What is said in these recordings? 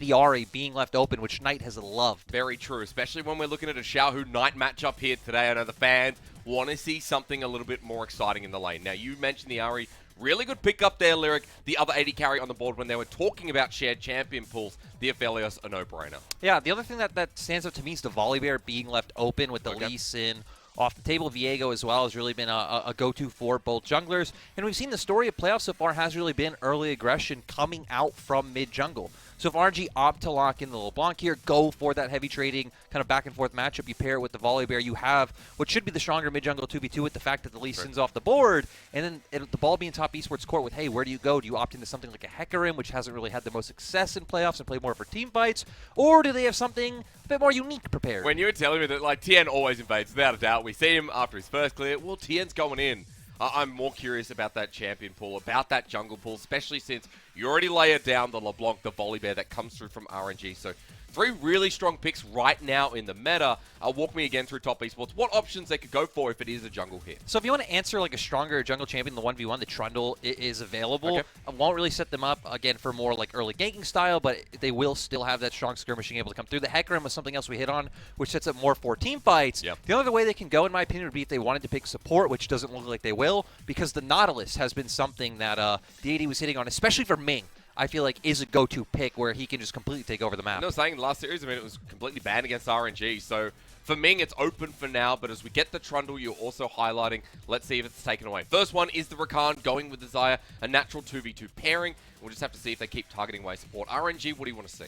the Ahri being left open, which Knight has loved. Very true, especially when we're looking at a Xiaohu Knight matchup here today. I know the fans want to see something a little bit more exciting in the lane. Now, you mentioned the Ahri. Really good pick up there, Lyric. The other AD carry on the board when they were talking about shared champion pools. The Aphelios, a no-brainer. Yeah, the other thing that stands out to me is the Volibear being left open with the Lee Sin off the table. Viego as well has really been a go-to for both junglers. And we've seen the story of playoffs so far has really been early aggression coming out from mid-jungle. So if RNG opt to lock in the LeBlanc here, go for that heavy trading kind of back-and-forth matchup. You pair it with the Volibear. You have what should be the stronger mid-jungle 2v2 with the fact that the Lee Sin's off the board. And then the ball being top esports court with, hey, where do you go? Do you opt into something like a Hecarim, which hasn't really had the most success in playoffs and play more for team fights? Or do they have something a bit more unique prepared? When you were telling me that, like, Tian always invades, without a doubt. We see him after his first clear. Well, Tian's going in. I'm more curious about that champion pool, about that jungle pool, especially since you already layered down the LeBlanc, the Volibear that comes through from RNG. So 3 really strong picks right now in the meta. Walk me again through top esports. What options they could go for if it is a jungle hit? So if you want to answer like a stronger jungle champion, the 1v1, the Trundle is available. Okay. I won't really set them up, again, for more like early ganking style, but they will still have that strong skirmishing able to come through. The Hecarim was something else we hit on, which sets up more for team fights. Yep. The other way they can go, in my opinion, would be if they wanted to pick support, which doesn't look like they will, because the Nautilus has been something that the AD was hitting on, especially for Ming. I feel like is a go-to pick where he can just completely take over the map. I was saying in the last series, I mean, it was completely banned against RNG. So for Ming, it's open for now. But as we get the Trundle, you're also highlighting. Let's see if it's taken away. First one is the Rakan going with the Xayah, a natural 2v2 pairing. We'll just have to see if they keep targeting away support. RNG, what do you want to see?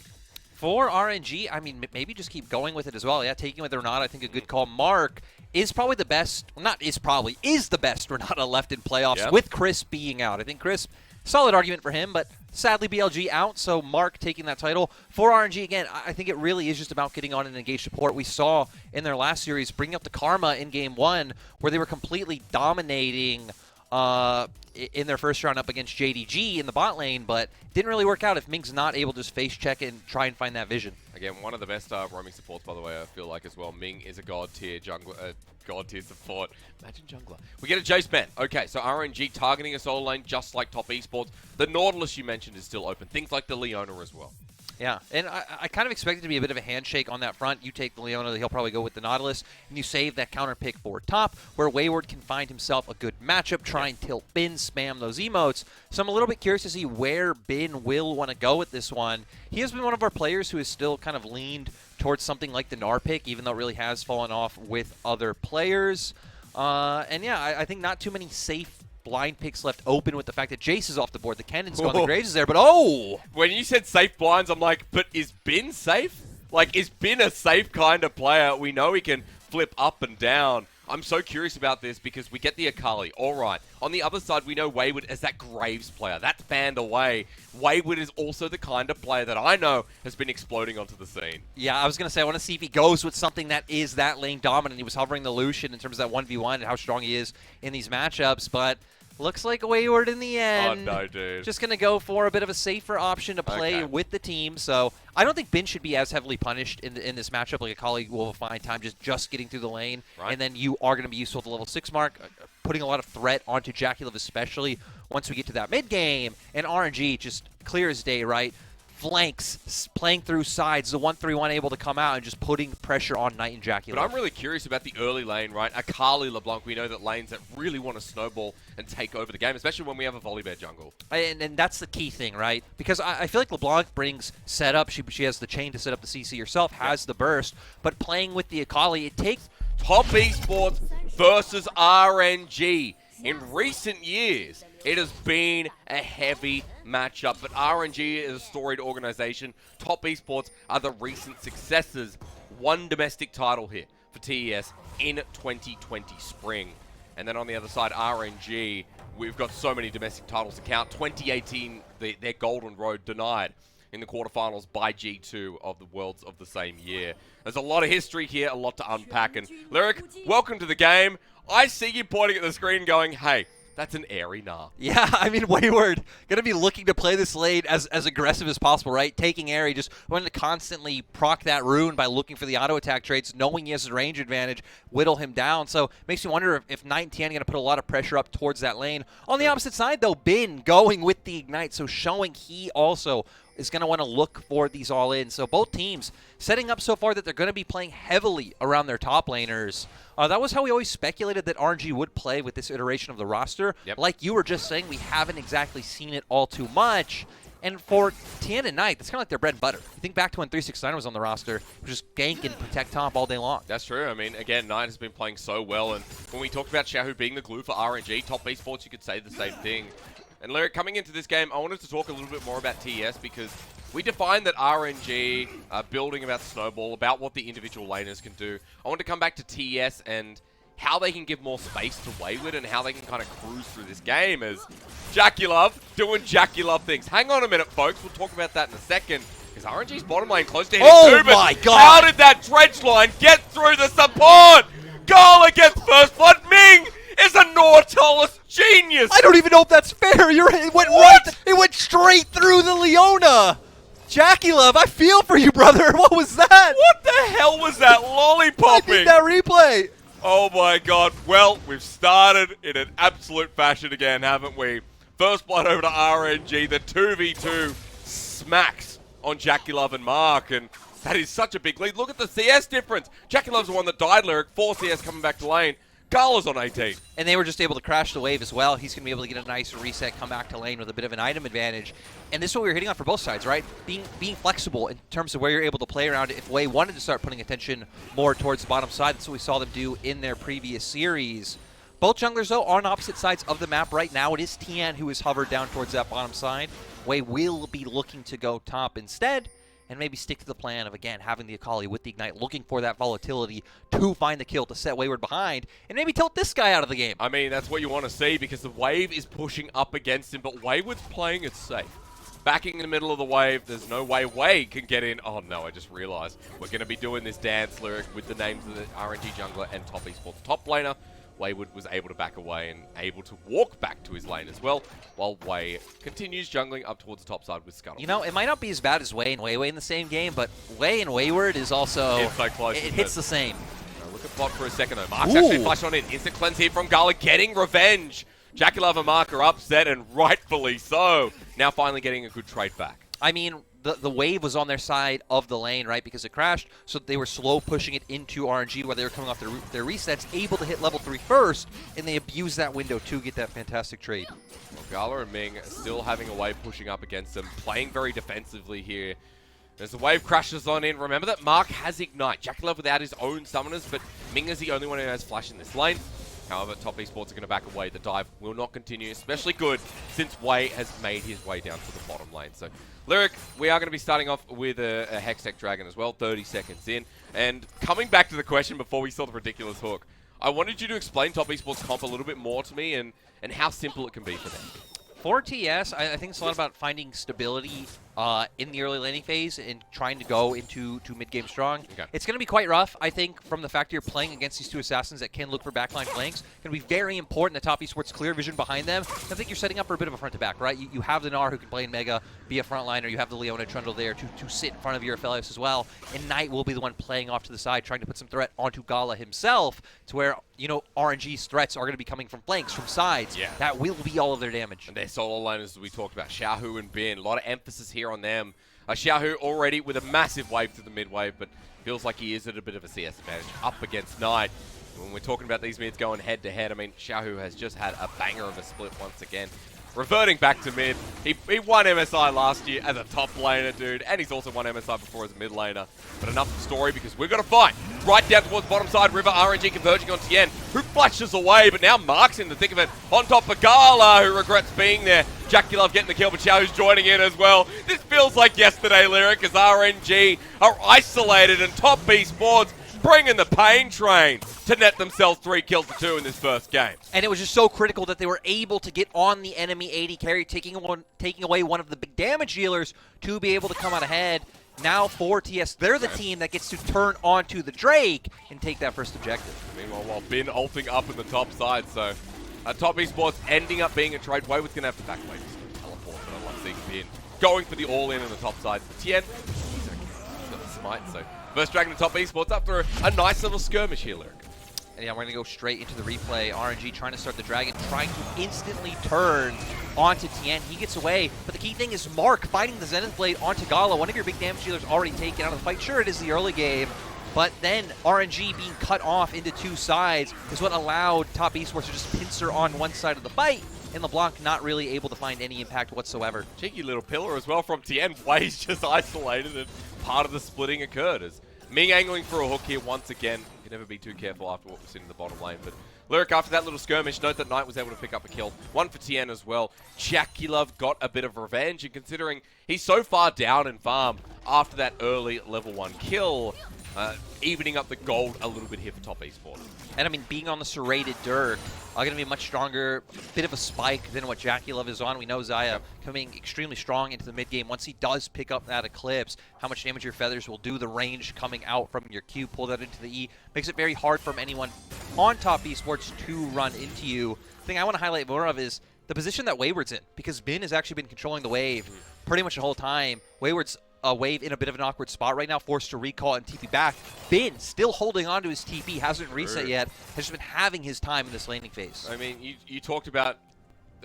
For RNG, I mean, maybe just keep going with it as well. Yeah, taking with Renata, I think a good call. Mark is probably the best, well, not is probably, is the best Renata left in playoffs with Chris being out. I think Chris, solid argument for him, but sadly BLG out, so Mark taking that title. For RNG, again, I think it really is just about getting on and engage support. We saw in their last series bringing up the Karma in Game 1 where they were completely dominating in their first round up against JDG in the bot lane, but didn't really work out if Ming's not able to just face check and try and find that vision. Again, one of the best roaming supports, by the way, I feel like as well. Ming is a god tier jungler, god tier support. Imagine jungler. We get a Jace ban. Okay, so RNG targeting a solo lane just like top esports. The Nautilus you mentioned is still open. Things like the Leona as well. Yeah, and I kind of expect it to be a bit of a handshake on that front. You take the Leona, he'll probably go with the Nautilus, and you save that counter pick for top, where Wayward can find himself a good matchup, try and tilt Bin, spam those emotes. So I'm a little bit curious to see where Bin will want to go with this one. He has been one of our players who has still kind of leaned towards something like the Gnar pick, even though it really has fallen off with other players. And yeah, I think not too many safe blind picks left open with the fact that Jace is off the board. The Cannon's gone, the Graves is there, but when you said safe blinds, I'm like, but is Bin safe? Like, is Bin a safe kind of player? We know he can flip up and down. I'm so curious about this because we get the Akali. All right. On the other side, we know Wayward as that Graves player. That's banned away. Wayward is also the kind of player that I know has been exploding onto the scene. Yeah, I was going to say, I want to see if he goes with something that is that lane dominant. He was hovering the Lucian in terms of that 1v1 and how strong he is in these matchups, but looks like Wayward in the end. Oh, no, dude. Just going to go for a bit of a safer option to play with the team. So I don't think Bin should be as heavily punished in this matchup. Like Akali will find time just getting through the lane. Right. And then you are going to be useful at the level 6 mark, putting a lot of threat onto JackeyLove, especially once we get to that mid game. And RNG just clear as day, right? Flanks, playing through sides, the 1-3-1 able to come out and just putting pressure on Knight and JackeyLove. But I'm really curious about the early lane, right? Akali, LeBlanc, we know that lanes that really want to snowball and take over the game, especially when we have a Volibear jungle. And that's the key thing, right? Because I feel like LeBlanc brings setup. She has the chain to set up the CC herself, has the burst, but playing with the Akali, it takes top esports versus RNG. In recent years, it has been a heavy matchup, but RNG is a storied organization. Top esports are the recent successes. One domestic title here for TES in 2020 spring. And then on the other side, RNG, we've got so many domestic titles to count. 2018, their golden road denied in the quarterfinals by G2 of the Worlds of the same year. There's a lot of history here, a lot to unpack. And Lyric, welcome to the game. I see you pointing at the screen going, hey, that's an airy Gnar. Yeah, I mean, Wayward going to be looking to play this lane as aggressive as possible, right? Taking airy, just wanting to constantly proc that rune by looking for the auto attack traits, knowing he has a range advantage, whittle him down. So makes me wonder if Knight and Tian are going to put a lot of pressure up towards that lane. On the opposite side, though, Bin going with the Ignite, so showing he also is going to want to look for these all-in. So both teams setting up so far that they're going to be playing heavily around their top laners. That was how we always speculated that RNG would play with this iteration of the roster. Yep. Like you were just saying, we haven't exactly seen it all too much. And for Tian and Knight, that's kind of like their bread and butter. You think back to when 369 was on the roster, just gank and protect top all day long. That's true. I mean, again, Knight has been playing so well, and when we talked about Xiaohu being the glue for RNG, top esports, you could say the same thing. And Lyric, coming into this game, I wanted to talk a little bit more about TES because we defined that RNG, building about Snowball, about what the individual laners can do. I want to come back to TES and how they can give more space to Wayward and how they can kind of cruise through this game as JackeyLove doing JackeyLove things. Hang on a minute, folks. We'll talk about that in a second. Because RNG's bottom lane close to hitting two, but my God. How did that dredge line get through the support? Gala gets first blood. Ming is a Nautilus genius. I don't even know if that's fair. It went It went straight through the Leona. JackeyLove, I feel for you, brother. What was that? What the hell was that lollipopping? I need that replay. Oh my God. Well, we've started in an absolute fashion again, haven't we? First blood over to RNG. The 2v2 smacks on JackeyLove and Mark, and that is such a big lead. Look at the CS difference. JackeyLove's the one that died, Lyric. 4 CS coming back to lane. Gala's on 18. And they were just able to crash the wave as well. He's going to be able to get a nice reset, come back to lane with a bit of an item advantage. And this is what we were hitting on for both sides, right? Being flexible in terms of where you're able to play around it. If Way wanted to start putting attention more towards the bottom side, that's what we saw them do in their previous series. Both junglers, though, are on opposite sides of the map right now. It is Tian who is hovered down towards that bottom side. Way will be looking to go top instead, and maybe stick to the plan of, again, having the Akali with the Ignite, looking for that volatility to find the kill, to set Wayward behind, and maybe tilt this guy out of the game. I mean, that's what you want to see because the wave is pushing up against him, but Wayward's playing it safe. Backing in the middle of the wave, there's no way Way can get in. Oh no, I just realized we're going to be doing this dance, Lyric, with the names of the RNG jungler and top esports top laner. Wayward was able to back away and able to walk back to his lane as well, while Way continues jungling up towards the top side with Scuttle. You know, it might not be as bad as Way and Way in the same game, but Way and Wayward is also... It's so close. It hits the same. Now look at bot for a second though. Mark's actually flashed on in. Instant cleanse here from Gala, getting revenge. JackeyLove and Mark are upset, and rightfully so. Now finally getting a good trade back. I mean, the wave was on their side of the lane, right, because it crashed, so they were slow pushing it into RNG while they were coming off their resets, able to hit level 3 first, and they abused that window to get that fantastic trade. Well, Gala and Ming still having a wave pushing up against them, playing very defensively here. As the wave crashes on in, remember that Mark has Ignite. JackeyLove without his own summoners, but Ming is the only one who has Flash in this lane. However, top esports are going to back away. The dive will not continue, especially good since Way has made his way down to the bottom lane. So, Lyric, we are going to be starting off with a Hextech Dragon as well, 30 seconds in. And coming back to the question before we saw the ridiculous hook, I wanted you to explain top esports comp a little bit more to me and how simple it can be for them. For TS, I think it's a lot about finding stability in the early laning phase and trying to go into mid-game strong. Okay. It's going to be quite rough, I think, from the fact you're playing against these two assassins that can look for backline flanks. It's going to be very important that top esports clear vision behind them. I think you're setting up for a bit of a front-to-back, right? You have the Gnar who can play in Mega, be a frontliner. You have the Leona Trundle there to sit in front of your Aphelios as well. And Knight will be the one playing off to the side, trying to put some threat onto Gala himself, to where, you know, RNG's threats are going to be coming from flanks, from sides. Yeah. That will be all of their damage. And their solo laners we talked about, Xiaohu and Bin. A lot of emphasis here on them. Xiaohu already with a massive wave to the mid wave, but feels like he is at a bit of a CS advantage up against Knight. When we're talking about these mids going head to head, I mean, Xiaohu has just had a banger of a split once again. Reverting back to mid, he won MSI last year as a top laner, dude, and he's also won MSI before as a mid laner. But enough of the story, because we're going to fight right down towards bottom side river. RNG converging on Tian, who flashes away, but now Mark's in the thick of it on top of Gala, who regrets being there. JackeyLove getting the kill, but Xiaohu's joining in as well. This feels like yesterday, Lyric, as RNG are isolated and top esports bringing the pain train to net themselves 3 kills to 2 in this first game. And it was just so critical that they were able to get on the enemy AD carry, taking away one of the big damage dealers to be able to come out ahead. Now for TS, they're the team that gets to turn onto the Drake and take that first objective. Meanwhile, while Bin ulting up in the top side, so top esports ending up being a trade. Wayward's going to have to back away. Teleport, but I love seeing Bin going for the all-in the top side. Tian, he's okay. He's got the smite, so first dragon to top esports after a nice little skirmish here, Lyric. yeah, we're going to go straight into the replay. RNG trying to start the Dragon, trying to instantly turn onto Tian. He gets away, but the key thing is Mark finding the Zenith Blade onto Gala. One of your big damage dealers already taken out of the fight. Sure, it is the early game, but then RNG being cut off into two sides is what allowed Top Esports to just pincer on one side of the fight, and LeBlanc not really able to find any impact whatsoever. Cheeky little pillar as well from Tian. Way's just isolated, and part of the splitting occurred as Ming angling for a hook here once again. You can never be too careful after what we've seen in the bottom lane, but Lyric after that little skirmish, note that Knight was able to pick up a kill. One for Tian as well. JackeyLove got a bit of revenge, and considering he's so far down in farm after that early level 1 kill, evening up the gold a little bit here for Top Esports. And I mean, being on the serrated Dirk, going to be a much stronger, bit of a spike than what JackeyLove is on. We know Xayah coming extremely strong into the mid game. Once he does pick up that Eclipse, how much damage your feathers will do, the range coming out from your Q, pull that into the E, makes it very hard for anyone on Top Esports to run into you. The thing I want to highlight more of is the position that Wayward's in, because Bin has actually been controlling the wave pretty much the whole time. Wayward's a wave in a bit of an awkward spot right now, forced to recall and TP back. Bin still holding on to his TP, hasn't reset yet, has just been having his time in this laning phase. I mean, you talked about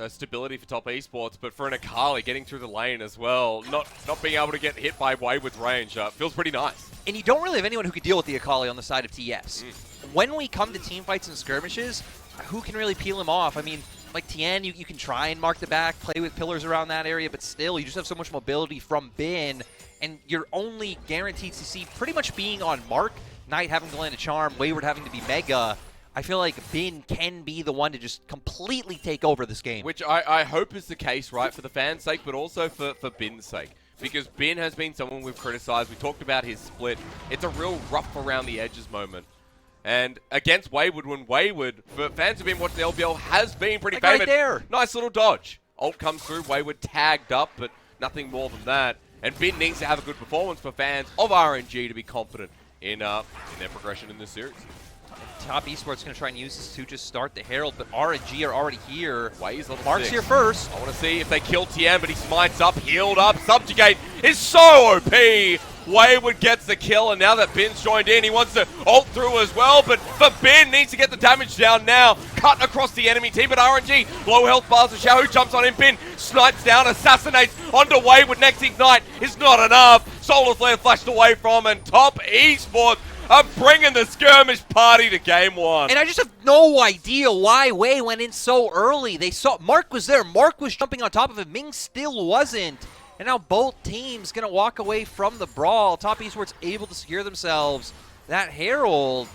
stability for Top Esports, but for an Akali getting through the lane as well, not being able to get hit by Wayward's range, feels pretty nice. And you don't really have anyone who can deal with the Akali on the side of TS. When we come to team fights and skirmishes, who can really peel him off? I mean, like Tian, you can try and mark the back, play with pillars around that area, but still, you just have so much mobility from Bin, and you're only guaranteed to see pretty much being on Mark, Knight having to land a charm, Wayward having to be Mega. I feel like Bin can be the one to just completely take over this game. Which I hope is the case, right, for the fans' sake, but also for Bin's sake. Because Bin has been someone we've criticized. We talked about his split. It's a real rough around the edges moment. And against Wayward, when Wayward, for fans who've been watching the LPL, has been pretty favored. Right there. Nice little dodge. Ult comes through, Wayward tagged up, but nothing more than that. And Bin needs to have a good performance for fans of RNG to be confident in their progression in this series. Top Esports going to try and use this to just start the Herald, but RNG are already here. Ways level Mark's 6. here first. I want to see if they kill Tian, but he smites up, healed up. Subjugate is so OP. Wayward gets the kill, and now that Bin's joined in, he wants to ult through as well, but for Bin, needs to get the damage down now. Cut across the enemy team, but RNG, low health bars, and Xiaohu jumps on him. Bin snipes down, assassinates onto Wayward. Next ignite is not enough. Solar Flare flashed away from, and Top Esports are bringing the skirmish party to game 1. And I just have no idea why Wei went in so early. They saw Mark was there. Mark was jumping on top of him. Ming still wasn't. And now both teams going to walk away from the brawl. Top Esports able to secure themselves that Herald.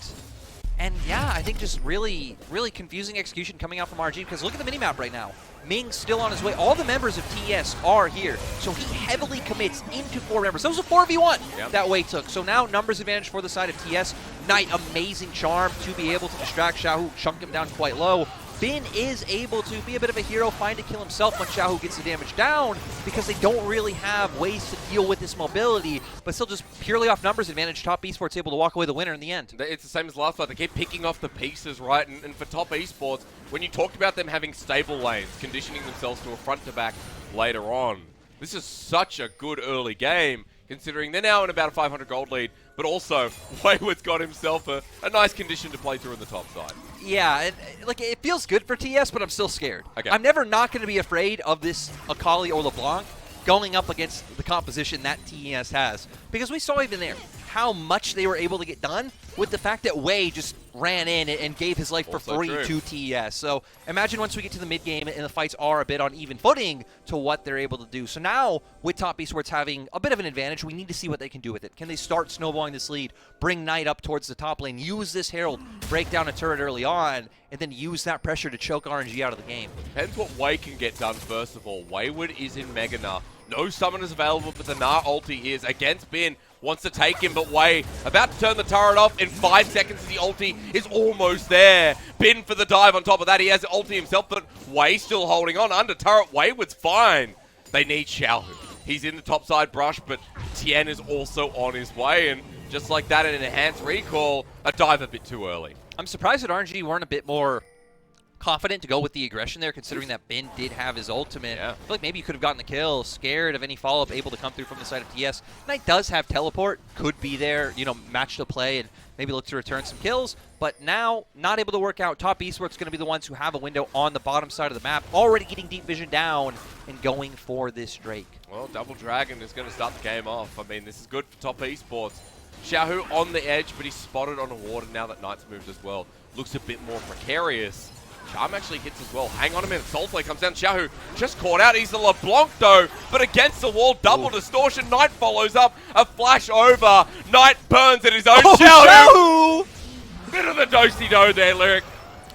And yeah, I think just really, really confusing execution coming out from RNG, because look at the minimap right now. Ming's still on his way. All the members of TES are here. So he heavily commits into 4 members. That was a 4v1 that Wei took. So now numbers advantage for the side of TS. Knight, amazing charm to be able to distract Xiaohu, chunk him down quite low. Bin is able to be a bit of a hero, find a kill himself when Xiaohu gets the damage down, because they don't really have ways to deal with this mobility, but still just purely off numbers advantage, Top Esports able to walk away the winner in the end. It's the same as last fight. They keep picking off the pieces, right? And for Top Esports, when you talked about them having stable lanes, conditioning themselves to a front-to-back later on, this is such a good early game, considering they're now in about a 500 gold lead, but also Wayward's got himself a nice condition to play through on the top side. Yeah, it feels good for TS, but I'm still scared. Okay. I'm never not going to be afraid of this Akali or LeBlanc going up against the composition that TES has. Because we saw even there how much they were able to get done with the fact that Wei just ran in and gave his life for free to TES. So imagine once we get to the mid game and the fights are a bit on even footing to what they're able to do. So now with Top Esports having a bit of an advantage, we need to see what they can do with it. Can they start snowballing this lead, bring Knight up towards the top lane, use this Herald, break down a turret early on, and then use that pressure to choke RNG out of the game? Depends what Wei can get done first of all. Wayward is in Mega Gnar. No summoners available, but the Gnar ulti is against Bin. Wants to take him, but Wei about to turn the turret off in 5 seconds. The ulti is almost there. Bin for the dive on top of that. He has the ulti himself, but Wei still holding on. Under turret, Wayward's fine. They need Xiaohu. He's in the top side brush, but Tian is also on his way. And just like that, in an enhanced recall, a dive a bit too early. I'm surprised that RNG weren't a bit more confident to go with the aggression there, considering that Bin did have his ultimate. Yeah. I feel like maybe you could have gotten the kill, scared of any follow-up, able to come through from the side of TS. Knight does have teleport, could be there, you know, match to play and maybe look to return some kills, but now not able to work out. Top Esports going to be the ones who have a window on the bottom side of the map, already getting deep vision down and going for this Drake. Well, Double Dragon is going to start the game off. I mean, this is good for Top Esports. Xiaohu on the edge, but he's spotted on a ward, and now that Knight's moved as well, looks a bit more precarious. Charm actually hits as well. Hang on a minute. Soulflare comes down. Xiaohu just caught out. He's the LeBlanc though, but against the wall, double distortion. Knight follows up. A flash over. Knight burns at his own. Xiaohu! Bit of the do-si-do there, Lyric.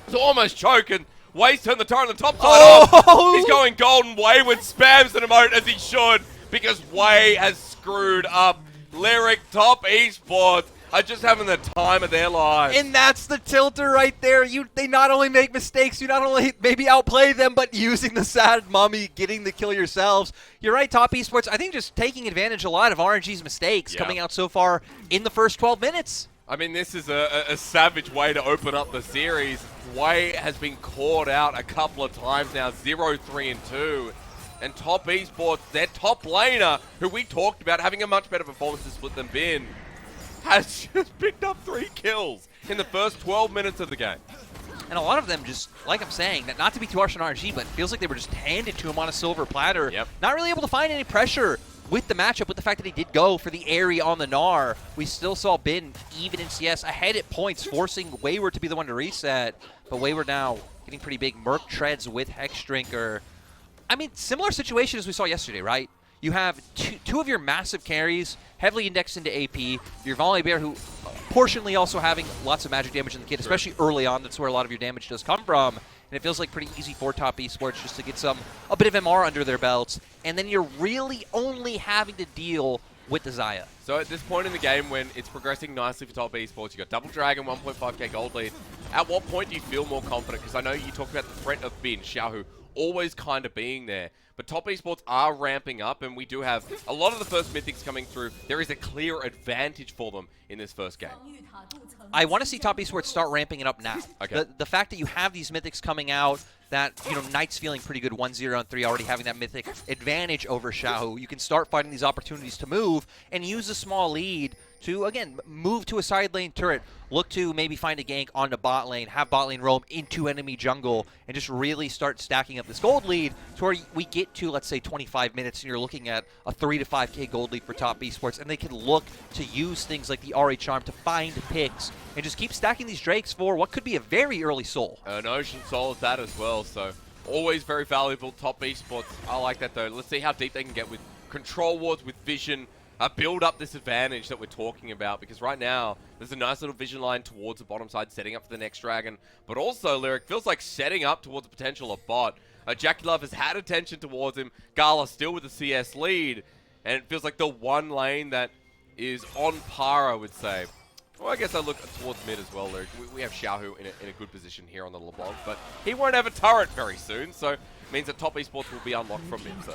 It's almost choking. Way's turned the turret on the top side off. He's going golden. Wayward spams an emote as he should, because Way has screwed up. Lyric, Top Esports are just having the time of their lives. And that's the tilter right there. They not only make mistakes, you not only maybe outplay them, but using the sad mummy, getting the kill yourselves. You're right, Top Esports, I think just taking advantage a lot of RNG's mistakes coming out so far in the first 12 minutes. I mean, this is a savage way to open up the series. Way has been caught out a couple of times now, 0-3-2. And Top Esports, their top laner, who we talked about having a much better performance to split than Bin, has just picked up 3 kills in the first 12 minutes of the game. And a lot of them just, like I'm saying, that not to be too harsh on RNG, but it feels like they were just handed to him on a silver platter. Yep. Not really able to find any pressure with the matchup, with the fact that he did go for the Ahri on the Gnar. We still saw Bin, even in CS, ahead at points, forcing Wayward to be the one to reset. But Wayward now getting pretty big. Merc treads with Hexdrinker. I mean, similar situation as we saw yesterday, right? You have two of your massive carries heavily indexed into AP. Your Volibear, who portionally also having lots of magic damage in the kit, especially early on. That's where a lot of your damage does come from. And it feels like pretty easy for Top Esports just to get a bit of MR under their belts. And then you're really only having to deal with the Xayah. So at this point in the game, when it's progressing nicely for Top Esports, you got Double Dragon, 1.5k gold lead. At what point do you feel more confident? Because I know you talked about the threat of Bin, Xiaohu, always kind of being there. But Top Esports are ramping up, and we do have a lot of the first mythics coming through. There is a clear advantage for them in this first game. I want to see Top Esports start ramping it up now. Okay. The fact that you have these mythics coming out, that, you know, Knight's feeling pretty good 1-0 and 3, already having that mythic advantage over Xiaohu. You can start finding these opportunities to move and use a small lead to, again, move to a side lane turret, look to maybe find a gank onto bot lane, have bot lane roam into enemy jungle, and just really start stacking up this gold lead to where we get to, let's say, 25 minutes, and you're looking at a 3 to 5k gold lead for Top Esports, and they can look to use things like the RA Charm to find picks and just keep stacking these Drakes for what could be a very early soul. An Ocean Soul is that as well, so always very valuable. Top Esports, I like that though. Let's see how deep they can get with control wards, with vision, build up this advantage that we're talking about, because right now there's a nice little vision line towards the bottom side, setting up for the next dragon, but also Lyric feels like setting up towards the potential of bot. JackeyLove has had attention towards him. Gala still with the CS lead, and it feels like the one lane that is on par, I would say. Well, I guess I look towards mid as well, Lyric. We have Xiaohu in a good position here on the LeBlanc, but he won't have a turret very soon, so it means that Top Esports will be unlocked from mid. So.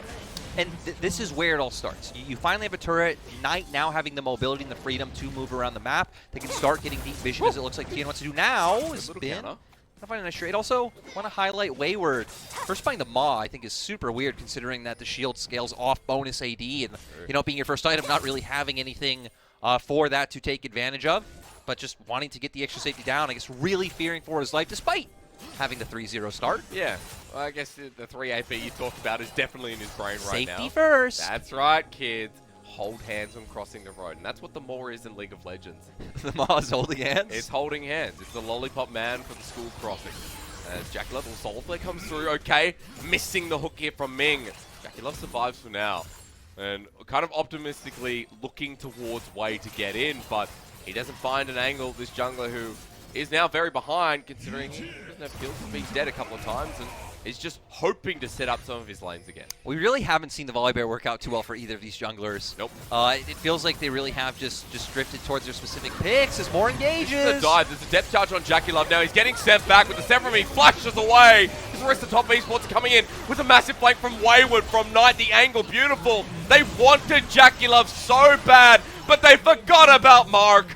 And this is where it all starts. You finally have a turret. Knight now having the mobility and the freedom to move around the map. They can start getting deep vision, as it looks like Tian wants to do now. Is Bin. I find a nice trade. Also, want to highlight Wayward. First buying the Maw, I think, is super weird, considering that the shield scales off bonus AD, and, you know, being your first item, not really having anything for that to take advantage of, but just wanting to get the extra safety down. I guess really fearing for his life, despite having the 3-0 start. Yeah, well, I guess the 3 AP you talked about is definitely in his brain right now. Safety first. That's right, kids. Hold hands when crossing the road, and that's what the Maw is in League of Legends. The Maw is holding hands? It's holding hands. It's the lollipop man for the school crossing. As JackeyLove Soulflare comes through, okay, missing the hook here from Ming. JackeyLove survives for now, and kind of optimistically looking towards Way to get in, but he doesn't find an angle. This jungler who is now very behind, considering he doesn't have kills, he's dead a couple of times, and is just hoping to set up some of his lanes again. We really haven't seen the Volibear work out too well for either of these junglers. Nope. It feels like they really have just drifted towards their specific picks as more engages. This is a dive. There's a depth charge on JackeyLove now. He's getting sent back with the sent from him. Flashes away. The rest of Top Esports coming in with a massive flank from Wayward, from Knight. The angle, beautiful. They wanted JackeyLove so bad, but they forgot about Mark.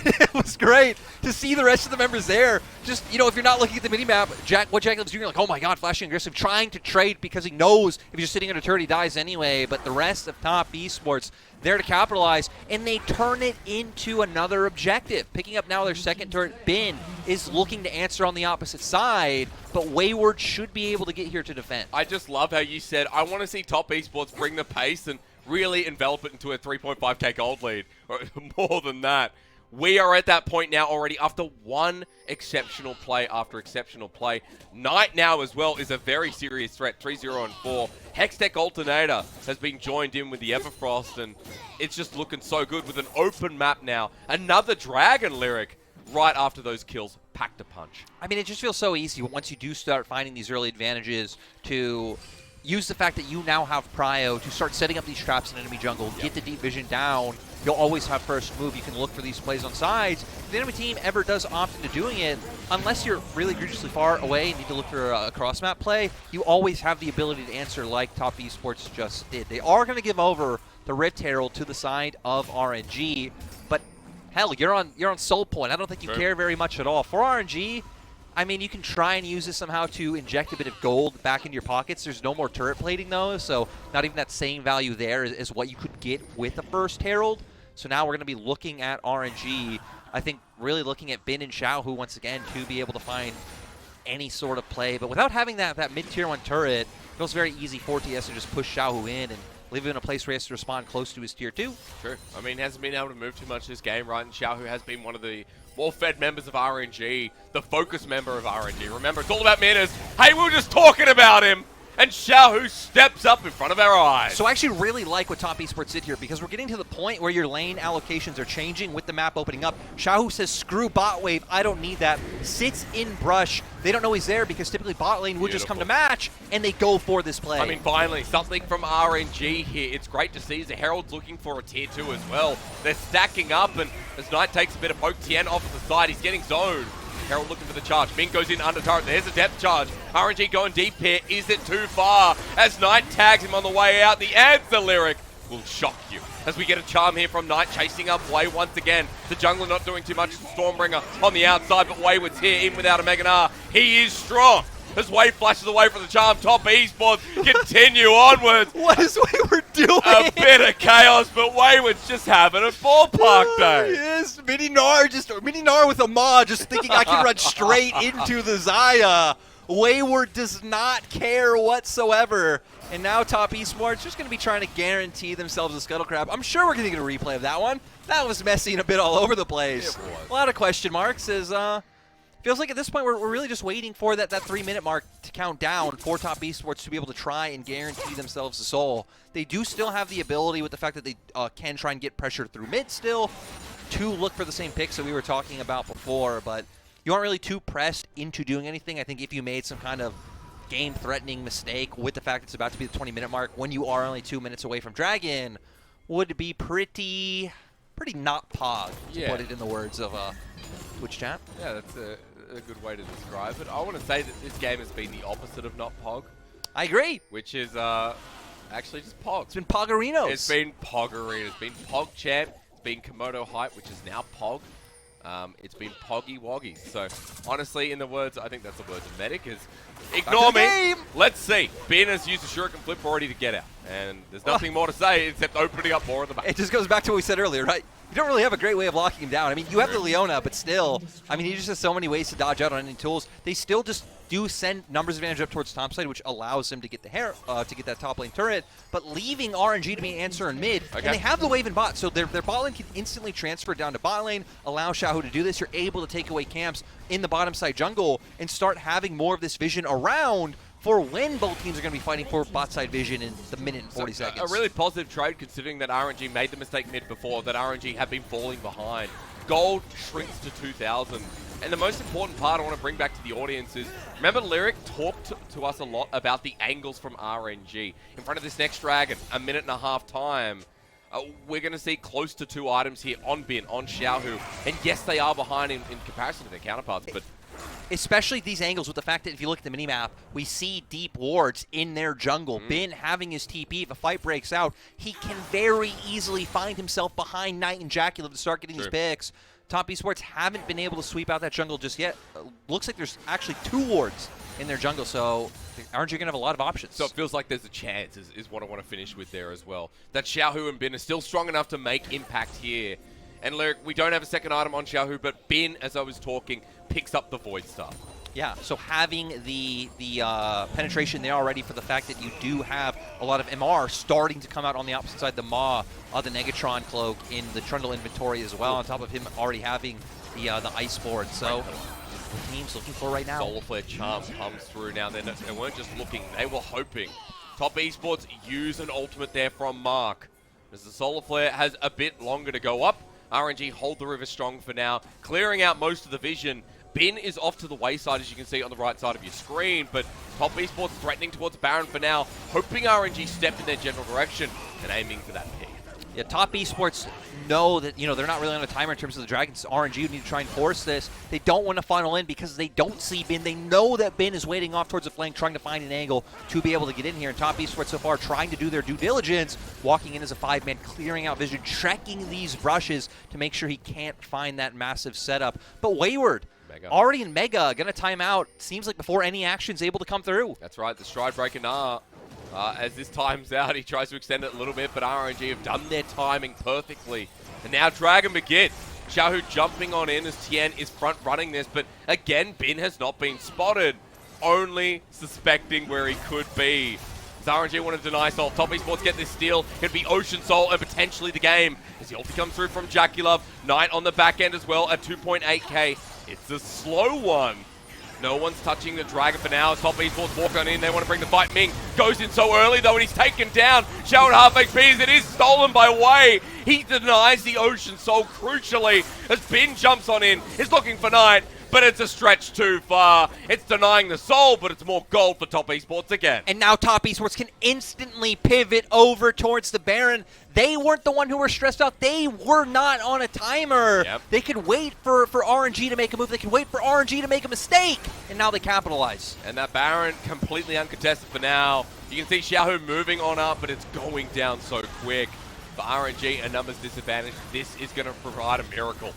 It was great to see the rest of the members there. Just, you know, if you're not looking at the minimap, what JackeyLove's doing, you're like, oh my god, flashing aggressive, trying to trade because he knows if he's just sitting on a turret, he dies anyway. But the rest of top esports, there to capitalize, and they turn it into another objective. Picking up now their second turret, Bin is looking to answer on the opposite side, but Wayward should be able to get here to defend. I just love how you said, I want to see top esports bring the pace and really envelop it into a 3.5k gold lead, or more than that. We are at that point now already after one exceptional play after exceptional play. Knight now as well is a very serious threat, 3-0 and 4. Hextech Alternator has been joined in with the Everfrost, and it's just looking so good with an open map now. Another Dragon Lyric right after those kills, packed a punch. I mean, it just feels so easy once you do start finding these early advantages to use the fact that you now have prio to start setting up these traps in enemy jungle, get the deep vision down. You'll always have first move. You can look for these plays on sides. If the enemy team ever does opt into doing it, unless you're really egregiously far away and need to look for a cross-map play, you always have the ability to answer like top esports just did. They are going to give over the Rift Herald to the side of RNG, but hell, you're on soul point. I don't think you care very much at all. For RNG, I mean, you can try and use this somehow to inject a bit of gold back into your pockets. There's no more turret plating, though, so not even that same value there is what you could get with the first Herald. So now we're going to be looking at RNG, I think really looking at Bin and Xiaohu once again to be able to find any sort of play. But without having that mid-tier 1 turret, it feels very easy for TES to just push Xiaohu in and leave him in a place where he has to respond close to his tier 2. True. I mean, he hasn't been able to move too much this game, right? And Xiaohu has been one of the well-fed members of RNG, the focus member of RNG. Remember, it's all about manners. Hey, we were just talking about him. And Xiaohu steps up in front of our eyes. So I actually really like what top esports did here, because we're getting to the point where your lane allocations are changing with the map opening up. Xiaohu says, screw bot wave, I don't need that. Sits in brush. They don't know he's there because typically bot lane would just come to match, and they go for this play. I mean, finally, something from RNG here. It's great to see the Herald's looking for a tier 2 as well. They're stacking up, and as Knight takes a bit of poke, Tian off to the side, he's getting zoned. Herald looking for the charge. Ming goes in under turret. There's a depth charge. RNG going deep here. Is it too far? As Knight tags him on the way out, the answer lyric will shock you. As we get a charm here from Knight chasing up Way once again. The jungler not doing too much. Stormbringer on the outside, but Wayward's here in without a Mega Gnar. He is strong. As Way flashes away from the charm, top esports continue onwards. What is Wayward doing? A bit of chaos, but Wayward's just having a ballpark day. He is. Mini Gnar with a maw, just thinking I can run straight into the Xayah. Wayward does not care whatsoever. And now top esports just going to be trying to guarantee themselves a scuttle crab. I'm sure we're going to get a replay of that one. That was messy and a bit all over the place. A lot of question marks as feels like at this point we're really just waiting for that 3-minute mark to count down for top esports to be able to try and guarantee themselves the soul. They do still have the ability with the fact that they can try and get pressure through mid still to look for the same picks that we were talking about before, but you aren't really too pressed into doing anything. I think if you made some kind of game-threatening mistake with the fact it's about to be the 20-minute mark when you are only 2 minutes away from Dragon, would be pretty not pog, to put it in the words of Twitch chat. Yeah, that's a good way to describe it. I want to say that this game has been the opposite of not pog. I agree. Which is actually just pog. It's been Pogarinos. It's been Pogarinos. It's been Pog Champ. It's been Komodo Hype, which is now Pog. It's been Poggy Woggy. So, honestly, in the words, I think that's the words of Medic, is ignore me. Let's see. Ben has used a Shuriken Flip already to get out. And there's nothing more to say except opening up more of the map. It just goes back to what we said earlier, right? You don't really have a great way of locking him down. I mean, you have the Leona, but still, I mean, he just has so many ways to dodge out on any tools. They still just do send numbers advantage up towards top side, which allows him to get the to get that top lane turret, but leaving RNG to be an answer in mid. Okay. And they have the wave in bot, so their bot lane can instantly transfer down to bot lane, allow Xiaohu to do this. You're able to take away camps in the bottom side jungle and start having more of this vision around for when both teams are going to be fighting for bot side vision in the minute and 40 seconds. A really positive trade considering that RNG made the mistake mid before, that RNG have been falling behind. Gold shrinks to 2,000. And the most important part I want to bring back to the audience is, remember Lyric talked to us a lot about the angles from RNG. In front of this next Dragon, a minute and a half time, we're going to see close to 2 items here on Bin, on Xiaohu. And yes, they are behind in comparison to their counterparts, but especially these angles with the fact that if you look at the minimap, we see deep wards in their jungle. Bin having his TP, if a fight breaks out, he can very easily find himself behind Knight and JackeyLove to start getting these picks. Top Esports haven't been able to sweep out that jungle just yet. Looks like there's actually 2 wards in their jungle, so RNG going to have a lot of options. So it feels like there's a chance, is what I want to finish with there as well. That Xiaohu and Bin are still strong enough to make impact here. And Lyric, we don't have a second item on Xiaohu, but Bin, as I was talking, picks up the Void Staff. Yeah, so having the penetration there already for the fact that you do have a lot of MR starting to come out on the opposite side, the Maw, the Negatron cloak in the Trundle inventory as well, on top of him already having the Ice Board. So what the team's looking for right now. Solar Flare Charm comes through now. They weren't just looking, they were hoping. Top Esports use an ultimate there from Mark. As the Solar Flare has a bit longer to go up, RNG hold the river strong for now, clearing out most of the vision. Bin is off to the wayside, as you can see on the right side of your screen, but Top Esports threatening towards Baron for now, hoping RNG step in their general direction and aiming for that pick. Yeah, Top Esports know that, they're not really on a timer in terms of the Dragons. RNG would need to try and force this. They don't want to funnel in because they don't see Bin. They know that Bin is waiting off towards the flank, trying to find an angle to be able to get in here. And Top Esports so far trying to do their due diligence, walking in as a 5-man, clearing out vision, checking these brushes to make sure he can't find that massive setup. But Wayward, already in Mega, gonna time out. Seems like before any action's able to come through. That's right, the Stride Breaker Gnar. As this times out, he tries to extend it a little bit, but RNG have done their timing perfectly. And now Dragon begins. Xiaohu jumping on in as Tian is front running this, but again, Bin has not been spotted. Only suspecting where he could be. As RNG want to deny Soul. Top Esports get this steal. It'd be Ocean Soul and potentially the game. As the ulti comes through from JackeyLove. Knight on the back end as well at 2.8k. It's a slow one. No one's touching the Dragon for now. Top Esports walk on in. They want to bring the fight. Ming goes in so early, though, and he's taken down. Xiaohu at half HP as it is stolen by Wei. He denies the Ocean Soul crucially as Bin jumps on in. He's looking for Knight, but it's a stretch too far. It's denying the soul, but it's more gold for Top Esports again. And now Top Esports can instantly pivot over towards the Baron. They weren't the one who were stressed out. They were not on a timer. Yep. They could wait for RNG to make a move. They could wait for RNG to make a mistake. And now they capitalize. And that Baron completely uncontested for now. You can see Xiaohu moving on up, but it's going down so quick. For RNG, a numbers disadvantage. This is going to provide a miracle.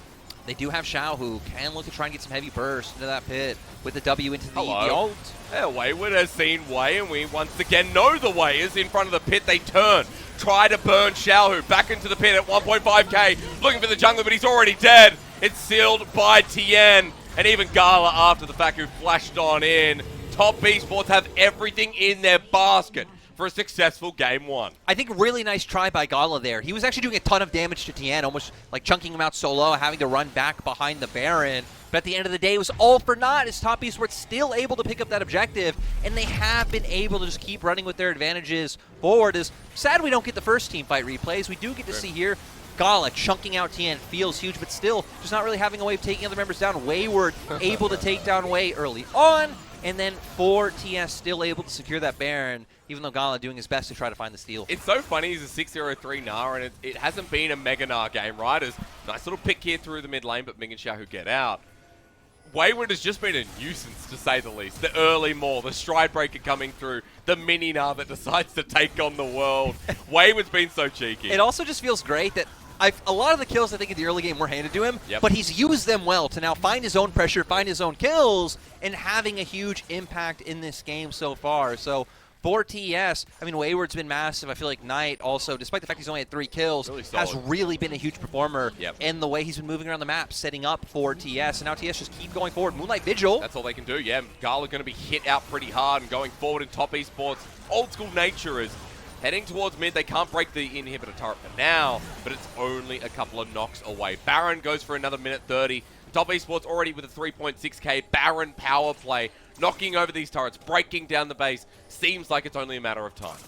They do have Xiaohu, who can look to try and get some heavy burst into that pit with the W into the ult. Yeah, Wayward has seen Wei, and we once again know the Wei is in front of the pit. They turn, try to burn Xiaohu back into the pit at 1.5k, looking for the jungler, but he's already dead. It's sealed by Tian, and even Gala after the fact who flashed on in. Top Esports have everything in their basket for a successful game 1. I think really nice try by Gala there. He was actually doing a ton of damage to Tian, almost like chunking him out solo, having to run back behind the Baron. But at the end of the day, it was all for naught as Top Esports still able to pick up that objective, and they have been able to just keep running with their advantages forward. It's sad we don't get the first team fight replays. We do get to see here Gala chunking out Tian, feels huge, but still just not really having a way of taking other members down. Wayward able to take down Wei early on, and then for TS still able to secure that Baron, even though Gala doing his best to try to find the steal. It's so funny, he's a 603 Gnar, and it hasn't been a mega Gnar game, right? As nice little pick here through the mid lane, but Ming and Xiaohu get out. Wayward has just been a nuisance, to say the least. The early maul, the Stride Breaker coming through, the mini Gnar that decides to take on the world. Wayward's been so cheeky. It also just feels great that a lot of the kills, I think, in the early game were handed to him, Yep. but he's used them well to now find his own pressure, find his own kills, and having a huge impact in this game so far. So for TES, I mean, Wayward's been massive. I feel like Knight also, despite the fact he's only had 3 kills, has really been a huge performer in the way he's been moving around the map, setting up for TES. And now TES just keep going forward. Moonlight Vigil. That's all they can do, yeah. Gala going to be hit out pretty hard and going forward in Top Esports. Old school nature is heading towards mid. They can't break the inhibitor turret for now, but it's only a couple of knocks away. Baron goes for another minute 30. Top Esports already with a 3.6k Baron power play, knocking over these turrets, breaking down the base. Seems like it's only a matter of time.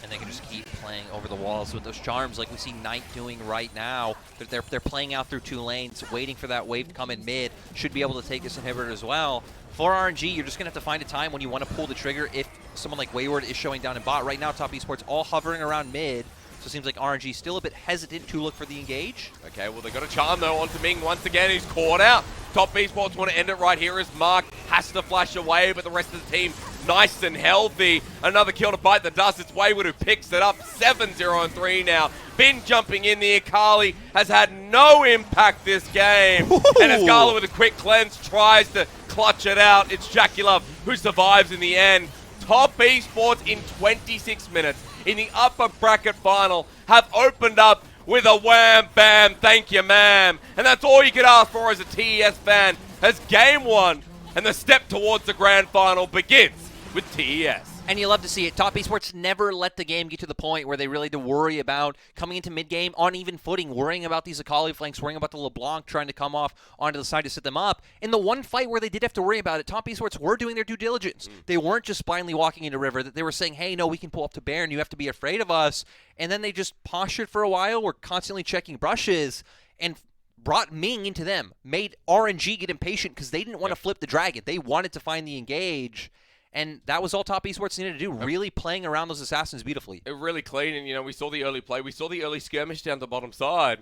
And they can just keep playing over the walls with those charms like we see Knight doing right now. They're playing out through 2 lanes, waiting for that wave to come in mid. Should be able to take this inhibitor as well. For RNG, you're just going to have to find a time when you want to pull the trigger if someone like Wayward is showing down in bot. Right now, Top Esports all hovering around mid, So it seems like RNG still a bit hesitant to look for the engage. Okay, well, they got a charm, though, onto Ming once again. He's caught out. Top Esports want to end it right here as Mark has to flash away, but the rest of the team nice and healthy. Another kill to bite the dust. It's Wayward who picks it up. 7-0-3 now. Bin jumping in. The Akali has had no impact this game. Ooh. And as Gala with a quick cleanse tries to clutch it out, it's JackeyLove who survives in the end. Top Esports in 26 minutes in the upper bracket final have opened up with a wham bam, thank you ma'am. And that's all you could ask for as a TES fan, as game one and the step towards the grand final begins with TES. And you love to see it. Top Esports never let the game get to the point where they really had to worry about coming into mid-game on even footing, worrying about these Akali flanks, worrying about the LeBlanc trying to come off onto the side to set them up. In the one fight where they did have to worry about it, Top Esports were doing their due diligence. They weren't just blindly walking into River. That they were saying, hey, no, we can pull up to Baron. You have to be afraid of us. And then they just postured for a while, were constantly checking brushes, and brought Ming into them, made RNG get impatient because they didn't want to flip the dragon. They wanted to find the engage. And that was all Top Esports needed to do, really playing around those assassins beautifully. It really clean, and, you know, we saw the early play. We saw the early skirmish down the bottom side.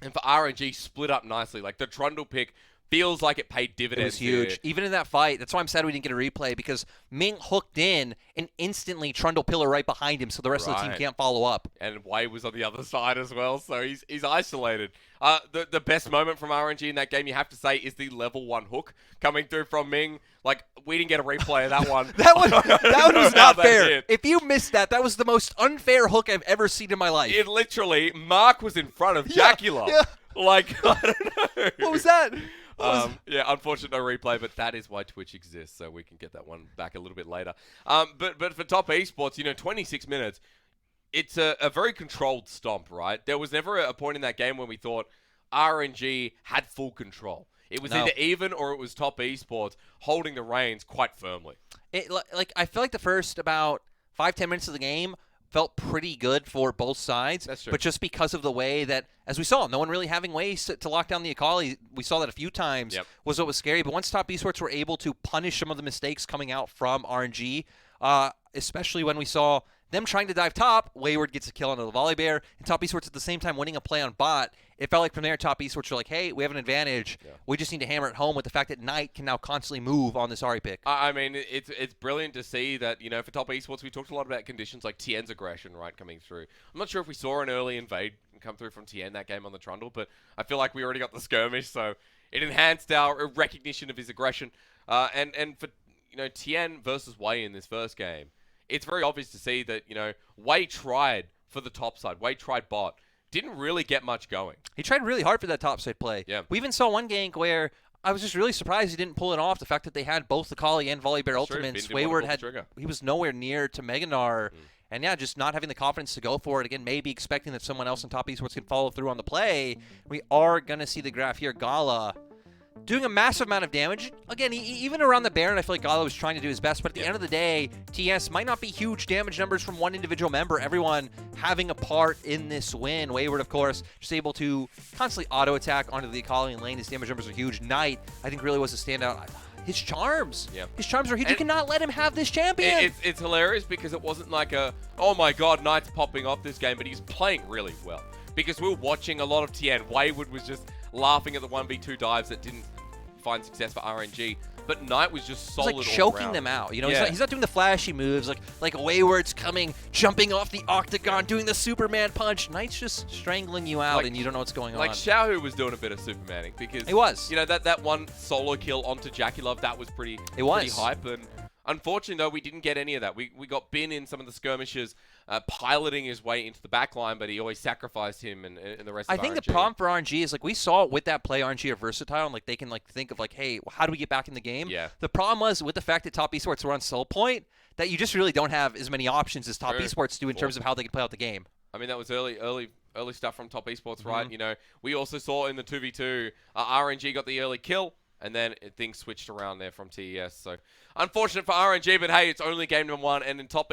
And for RNG, split up nicely. Like, the Trundle pick feels like it paid dividends. It was huge. Here. Even in that fight, that's why I'm sad we didn't get a replay, because Ming hooked in and instantly Trundle pillar right behind him, so the rest of the team can't follow up. And Way was on the other side as well, so he's isolated. The best moment from RNG in that game, you have to say, is the level 1 hook coming through from Ming. Like, we didn't get a replay of that one. that one was not fair. If you missed that, that was the most unfair hook I've ever seen in my life. It literally, Mark was in front of JackeyLove. Yeah. Like, I don't know. What was that? Yeah, unfortunate no replay, but that is why Twitch exists, so we can get that one back a little bit later. But for Top Esports, you know, 26 minutes, it's a very controlled stomp, right? There was never a point in that game when we thought RNG had full control. It was either even or it was Top Esports holding the reins quite firmly. I feel like the first about 5-10 minutes of the game felt pretty good for both sides. That's true. But just because of the way that, as we saw, no one really having ways to lock down the Akali, we saw that a few times, was what was scary. But once Top Esports were able to punish some of the mistakes coming out from RNG, especially when we saw them trying to dive top, Wayward gets a kill on the Volibear, and Top Esports at the same time winning a play on bot. It felt like from there, Top Esports were like, hey, we have an advantage. Yeah. We just need to hammer it home with the fact that Knight can now constantly move on this Ahri pick. I mean, it's brilliant to see that, you know, for Top Esports, we talked a lot about conditions like Tian's aggression, right, coming through. I'm not sure if we saw an early invade come through from Tian that game on the Trundle, but I feel like we already got the skirmish, so it enhanced our recognition of his aggression. And for, you know, Tian versus Way in this first game, it's very obvious to see that, you know, Way tried for the top side. Way tried bot. Didn't really get much going. He tried really hard for that top side play. Yeah. We even saw one gank where I was just really surprised he didn't pull it off. The fact that they had both the Akali and Volibear ultimates. Wayward he was nowhere near to Gnar. And yeah, just not having the confidence to go for it. Again, maybe expecting that someone else in Top Esports can follow through on the play. We are going to see the graph here. Gala doing a massive amount of damage. Again, even around the Baron, I feel like Gala was trying to do his best. But at the end of the day, TS might not be huge damage numbers from one individual member. Everyone having a part in this win. Wayward, of course, just able to constantly auto-attack onto the Akali and lane. His damage numbers are huge. Knight, I think, really was a standout. His charms. Yeah. His charms are huge. You cannot let him have this champion. It's hilarious because it wasn't like a, oh my god, Knight's popping off this game, but he's playing really well. Because we were watching a lot of Tian. Wayward was just laughing at the 1v2 dives that didn't find success for RNG. But Knight was just solid. He's like choking them out. You know, he's not doing the flashy moves like Wayward's coming, jumping off the octagon, doing the Superman punch. Knight's just strangling you out, and you don't know what's going on. Like Xiaohu was doing a bit of Supermaning because he was. You know, that one solo kill onto JackeyLove, that was pretty hype. And unfortunately, though, we didn't get any of that. We got Bin in some of the skirmishes, piloting his way into the back line, but he always sacrificed him and the rest of RNG. I think the problem for RNG is, like, we saw it with that play, RNG are versatile, and, like, they can, like, think of, like, hey, how do we get back in the game? Yeah. The problem was, with the fact that Top Esports were on sell point, that you just really don't have as many options as Top Esports do in terms of how they can play out the game. I mean, that was early stuff from Top Esports, right? You know, we also saw in the 2v2, RNG got the early kill, and then things switched around there from TES. So, unfortunate for RNG, but hey, it's only game number 1, and in Top